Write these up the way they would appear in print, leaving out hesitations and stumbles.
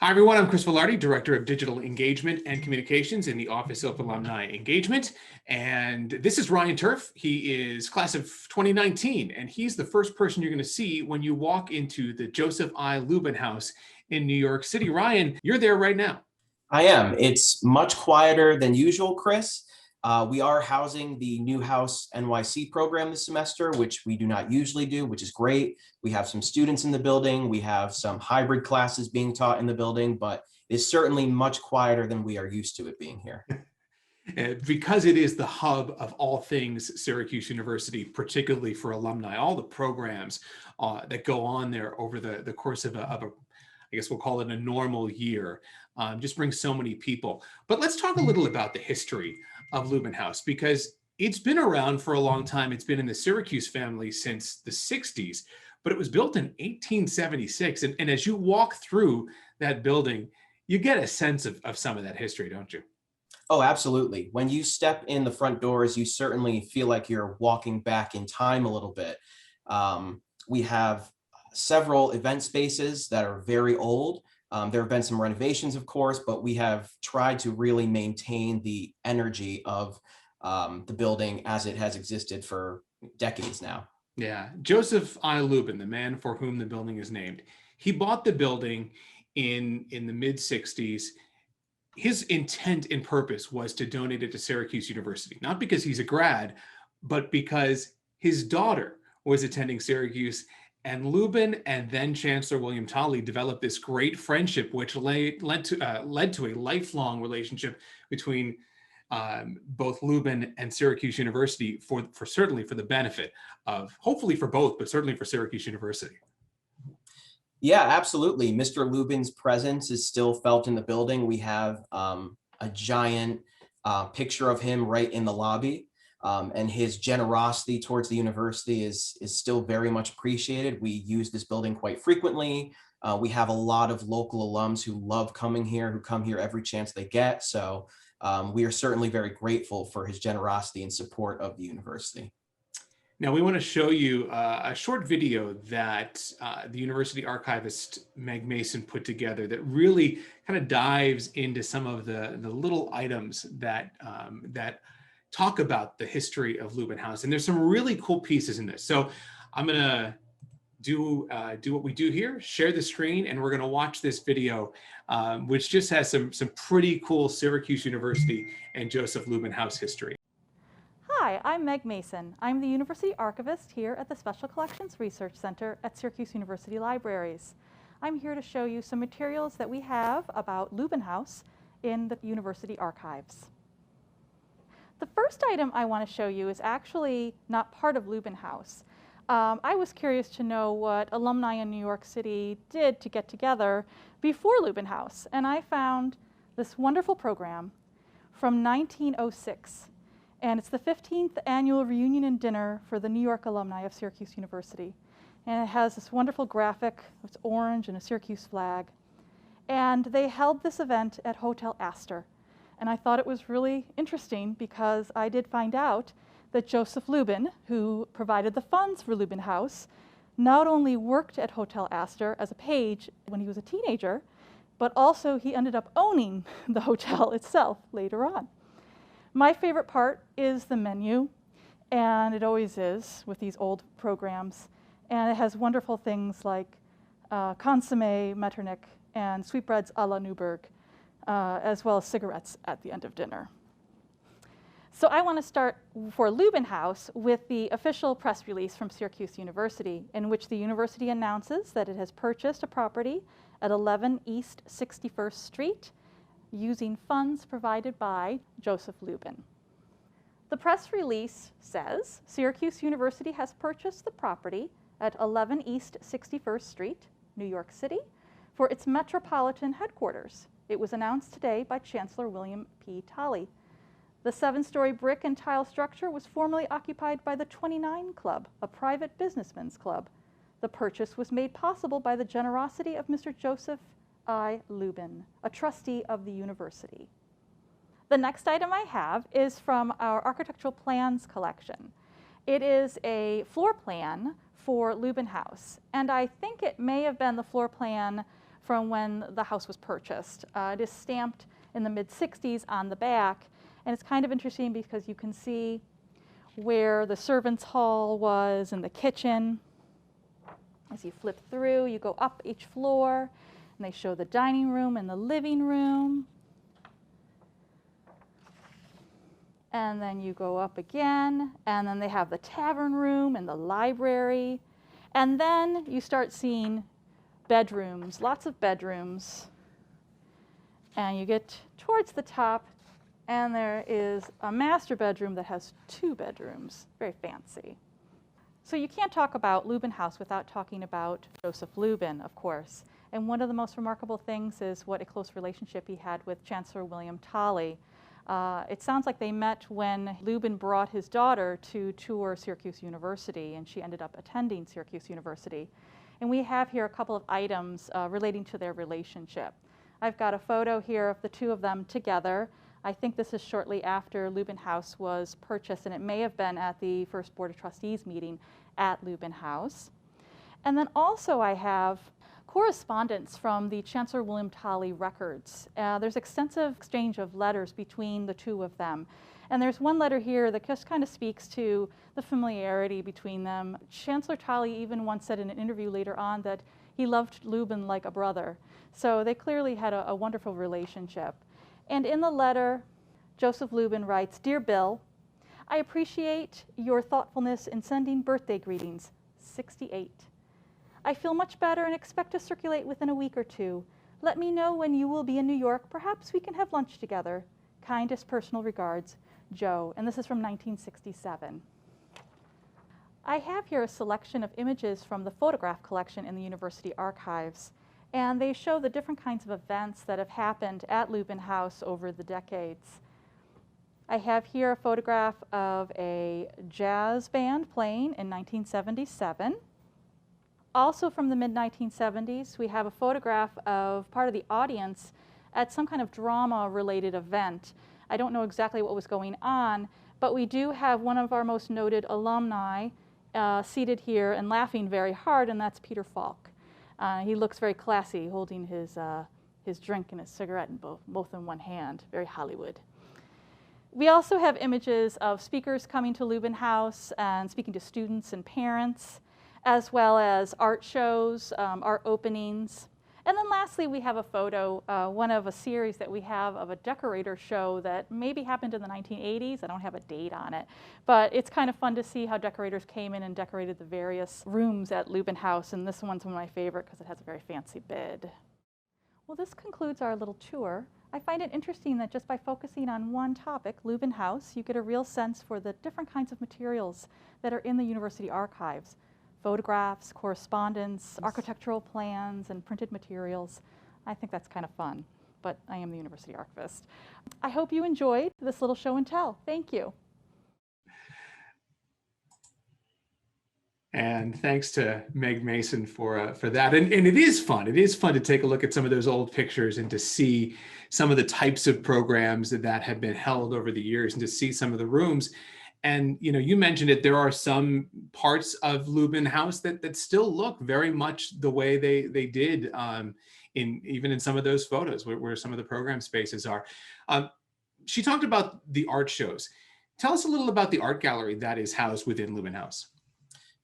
Hi, everyone. I'm Chris Velardi, Director of Digital Engagement and Communications in the Office of Alumni Engagement. And this is Ryan Turf. He is class of 2019, and he's the first person you're going to see when you walk into the Joseph I. Lubin House in New York City. Ryan, you're there right now. I am. It's much quieter than usual, Chris. We are housing the New House NYC program this semester, which we do not usually do, which is great. We have some students in the building. We have some hybrid classes being taught in the building, but it's certainly much quieter than we are used to it being here. Because it is the hub of all things Syracuse University, particularly for alumni, all the programs that go on there over the course of I guess we'll call it a normal year, just brings so many people. But let's talk a little about the history of Lubin House, because it's been around for a long time. It's been in the Syracuse family since the 60s, but it was built in 1876. And as you walk through that building, you get a sense of some of that history, don't you? Oh, absolutely. When you step in the front doors, you certainly feel like you're walking back in time a little bit. We have several event spaces that are very old. There have been some renovations, of course, but we have tried to really maintain the energy of the building as it has existed for decades now. Yeah, Joseph I. Lubin, the man for whom the building is named, he bought the building in the mid 60s. His intent and purpose was to donate it to Syracuse University, not because he's a grad, but because his daughter was attending Syracuse, and Lubin and then Chancellor William Tolley developed this great friendship, which led to a lifelong relationship between both Lubin and Syracuse University for certainly for the benefit of, hopefully for both, but certainly for Syracuse University. Yeah, absolutely. Mr. Lubin's presence is still felt in the building. We have a giant picture of him right in the lobby, and his generosity towards the university is still very much appreciated. We use this building quite frequently. We have a lot of local alums who love coming here, who come here every chance they get. So we are certainly very grateful for his generosity and support of the university. Now, we want to show you a short video that the university archivist Meg Mason put together that really kind of dives into some of the little items that talk about the history of Lubin House. And there's some really cool pieces in this. So I'm going to do what we do here, share the screen, and we're going to watch this video, which just has some pretty cool Syracuse University and Joseph Lubin House history. Hi, I'm Meg Mason. I'm the University Archivist here at the Special Collections Research Center at Syracuse University Libraries. I'm here to show you some materials that we have about Lubin House in the university archives. The first item I want to show you is actually not part of Lubin House. I was curious to know what alumni in New York City did to get together before Lubin House, and I found this wonderful program from 1906. And it's the 15th annual reunion and dinner for the New York alumni of Syracuse University. And it has this wonderful graphic. It's orange and a Syracuse flag. And they held this event at Hotel Astor. And I thought it was really interesting because I did find out that Joseph Lubin, who provided the funds for Lubin House, not only worked at Hotel Astor as a page when he was a teenager, but also he ended up owning the hotel itself later on. My favorite part is the menu, and it always is with these old programs. And it has wonderful things like consommé, Metternich, and sweetbreads a la Newburgh, as well as cigarettes at the end of dinner. So I want to start for Lubin House with the official press release from Syracuse University, in which the university announces that it has purchased a property at 11 East 61st Street, using funds provided by Joseph Lubin. The press release says Syracuse University has purchased the property at 11 East 61st Street, New York City, for its metropolitan headquarters. It was announced today by Chancellor William P. Tolley. The 7-story brick and tile structure was formerly occupied by the 29 Club, a private businessmen's club. The purchase was made possible by the generosity of Mr. Joseph I. Lubin, a trustee of the university. The next item I have is from our architectural plans collection. It is a floor plan for Lubin House, and I think it may have been the floor plan from when the house was purchased. It is stamped in the mid-60s on the back, and it's kind of interesting because you can see where the servants' hall was and the kitchen. As you flip through, you go up each floor, and they show the dining room and the living room. And then you go up again, and then they have the tavern room and the library. And then you start seeing bedrooms, lots of bedrooms. And you get towards the top, and there is a master bedroom that has 2 bedrooms, very fancy. So you can't talk about Lubin House without talking about Joseph Lubin, of course. And one of the most remarkable things is what a close relationship he had with Chancellor William Tolley. It sounds like they met when Lubin brought his daughter to tour Syracuse University, and she ended up attending Syracuse University. And we have here a couple of items relating to their relationship. I've got a photo here of the 2 of them together. I think this is shortly after Lubin House was purchased, and it may have been at the first Board of Trustees meeting at Lubin House. And then also I have correspondence from the Chancellor William Tolley records. There's extensive exchange of letters between the 2 of them. And there's one letter here that just kind of speaks to the familiarity between them. Chancellor Tolley even once said in an interview later on that he loved Lubin like a brother. So they clearly had a wonderful relationship. And in the letter, Joseph Lubin writes, "Dear Bill, I appreciate your thoughtfulness in sending birthday greetings, 68. I feel much better and expect to circulate within a week or 2. Let me know when you will be in New York. Perhaps we can have lunch together. Kindest personal regards, Joe." And this is from 1967. I have here a selection of images from the photograph collection in the university archives. And they show the different kinds of events that have happened at Lubin House over the decades. I have here a photograph of a jazz band playing in 1977. Also from the mid-1970s, we have a photograph of part of the audience at some kind of drama-related event. I don't know exactly what was going on, but we do have one of our most noted alumni seated here and laughing very hard, and that's Peter Falk. He looks very classy, holding his drink and his cigarette in both in one hand, very Hollywood. We also have images of speakers coming to Lubin House and speaking to students and parents, as well as art shows, art openings. And then lastly, we have a photo, one of a series that we have of a decorator show that maybe happened in the 1980s. I don't have a date on it, but it's kind of fun to see how decorators came in and decorated the various rooms at Lubin House, and this one's one of my favorite because it has a very fancy bed. Well, this concludes our little tour. I find it interesting that just by focusing on one topic, Lubin House, you get a real sense for the different kinds of materials that are in the university archives. Photographs, correspondence, architectural plans, and printed materials. I think that's kind of fun, but I am the university archivist. I hope you enjoyed this little show and tell. Thank you. And thanks to Meg Mason for that. And it is fun. It is fun to take a look at some of those old pictures and to see some of the types of programs that have been held over the years and to see some of the rooms. And you mentioned it, there are some parts of Lubin House that still look very much the way they did even in some of those photos where some of the program spaces are. She talked about the art shows. Tell us a little about the art gallery that is housed within Lubin House.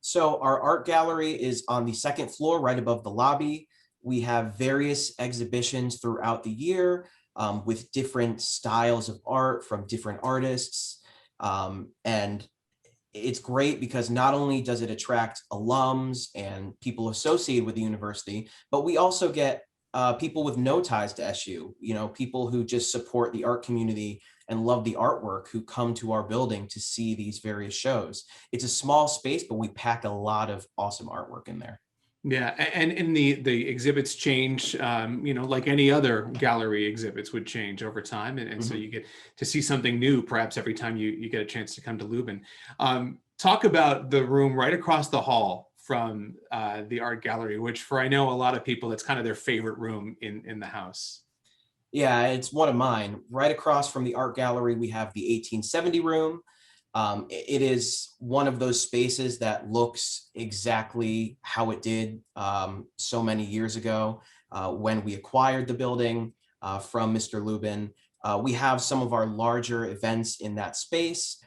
So our art gallery is on the 2nd floor, right above the lobby. We have various exhibitions throughout the year with different styles of art from different artists. And it's great because not only does it attract alums and people associated with the university, but we also get people with no ties to SU, people who just support the art community and love the artwork who come to our building to see these various shows. It's a small space, but we pack a lot of awesome artwork in there. Yeah, and the exhibits change, like any other gallery exhibits would change over time. And so you get to see something new, perhaps every time you get a chance to come to Lubin. Talk about the room right across the hall from the art gallery, which for I know a lot of people, that's kind of their favorite room in the house. Yeah, it's one of mine. Right across from the art gallery, we have the 1870 room. It is one of those spaces that looks exactly how it did so many years ago. when we acquired the building from Mr. Lubin. We have some of our larger events in that space.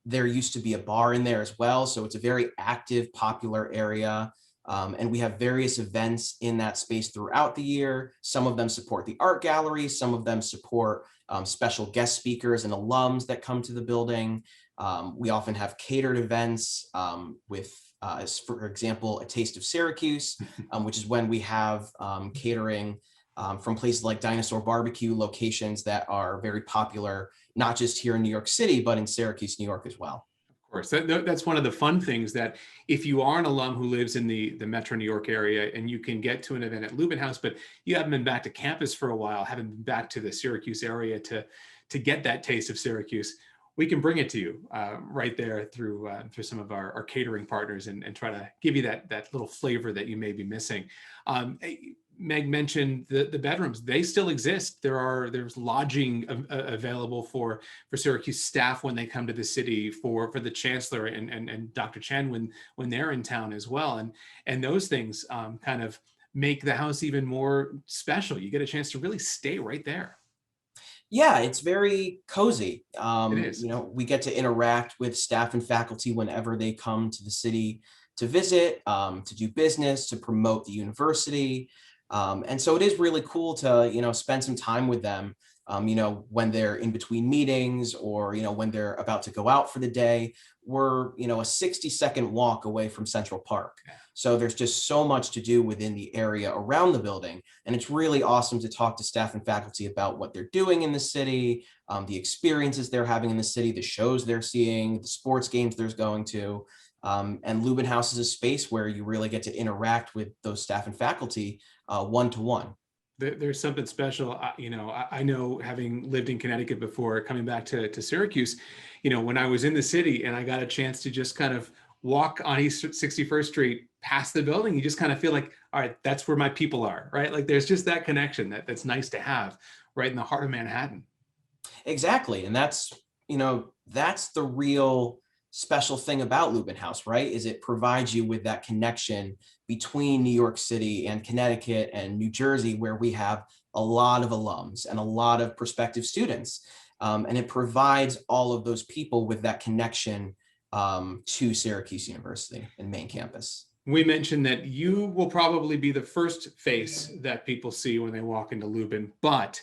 There used to be a bar in there as well, so it's a very active, popular area. And we have various events in that space throughout the year. Some of them support the art gallery, some of them support special guest speakers and alums that come to the building. We often have catered events with, for example, a Taste of Syracuse, which is when we have catering from places like Dinosaur Barbecue, locations that are very popular, not just here in New York City, but in Syracuse, New York as well. Of course, that's one of the fun things, that if you are an alum who lives in the Metro New York area and you can get to an event at Lubin House, but you haven't been back to campus for a while, haven't been back to the Syracuse area to get that taste of Syracuse, we can bring it to you right there through some of our catering partners, and try to give you that little flavor that you may be missing. Meg mentioned the bedrooms; they still exist. There's lodging available for Syracuse staff when they come to the city, for the chancellor and Dr. Chen when they're in town as well, and those things kind of make the house even more special. You get a chance to really stay right there. Yeah, it's very cozy. It is. You know, we get to interact with staff and faculty whenever they come to the city to visit, to do business, to promote the university. And so it is really cool to, you know, spend some time with them, you know, when they're in between meetings, or, you know, when they're about to go out for the day. We're, you know, a 60-second walk away from Central Park. So there's just so much to do within the area around the building. And it's really awesome to talk to staff and faculty about what they're doing in the city, the experiences they're having in the city, the shows they're seeing, the sports games they're going to. And Lubin House is a space where you really get to interact with those staff and faculty one-to-one. There's something special. You know, I know, having lived in Connecticut before, coming back to Syracuse, you know, when I was in the city and I got a chance to just kind of walk on East 61st Street past the building, you just kind of feel like, all right, that's where my people are, right? Like there's just that connection that's nice to have right in the heart of Manhattan. Exactly. And that's, you know, that's the real special thing about Lubin House, right? Is it provides you with that connection between New York City and Connecticut and New Jersey, where we have a lot of alums and a lot of prospective students. And it provides all of those people with that connection to Syracuse University and main campus. We mentioned that you will probably be the first face that people see when they walk into Lubin, but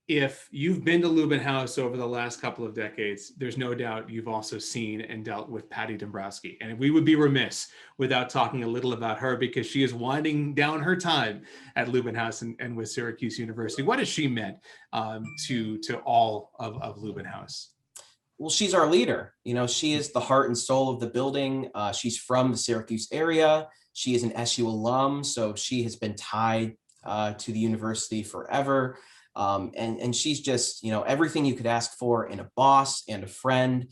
if you've been to Lubin House over the last couple of decades, there's no doubt you've also seen and dealt with Patty Dombrowski. And we would be remiss without talking a little about her, because she is winding down her time at Lubin House and with Syracuse University. What has she meant to all of Lubin House? Well, she's our leader. You know, she is the heart and soul of the building. She's from the Syracuse area. She is an SU alum, so she has been tied to the university forever. And she's just, you know, everything you could ask for in a boss and a friend.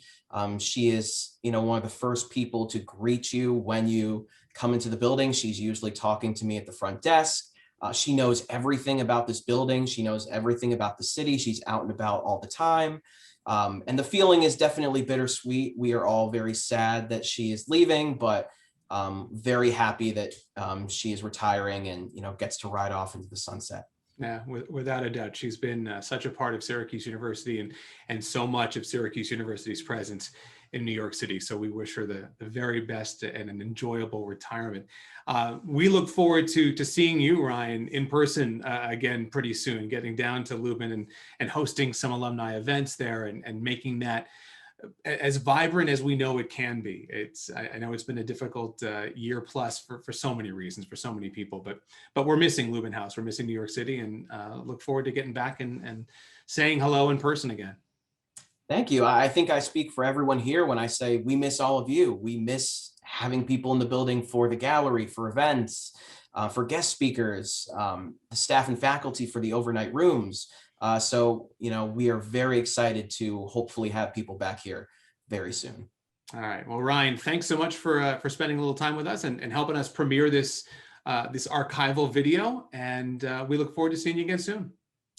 She is, you know, one of the first people to greet you when you come into the building. She's usually talking to me at the front desk. She knows everything about this building. She knows everything about the city. She's out and about all the time. And the feeling is definitely bittersweet. We are all very sad that she is leaving, but very happy that she is retiring and, you know, gets to ride off into the sunset. Yeah, without a doubt, she's been such a part of Syracuse University and so much of Syracuse University's presence in New York City. So we wish her the very best and an enjoyable retirement. We look forward to seeing you, Ryan, in person again pretty soon, getting down to Lubin and hosting some alumni events there and making that as vibrant as we know it can be. I know it's been a difficult year plus for so many reasons, for so many people, but we're missing Lubin House, we're missing New York City, and look forward to getting back and saying hello in person again. Thank you. I think I speak for everyone here when I say we miss all of you. We miss having people in the building for the gallery, for events, for guest speakers, the staff and faculty for the overnight rooms. So, you know, we are very excited to hopefully have people back here very soon. All right. Well, Ryan, thanks so much for spending a little time with us and helping us premiere this archival video. And we look forward to seeing you again soon.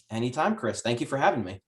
Anytime, Chris. Thank you for having me.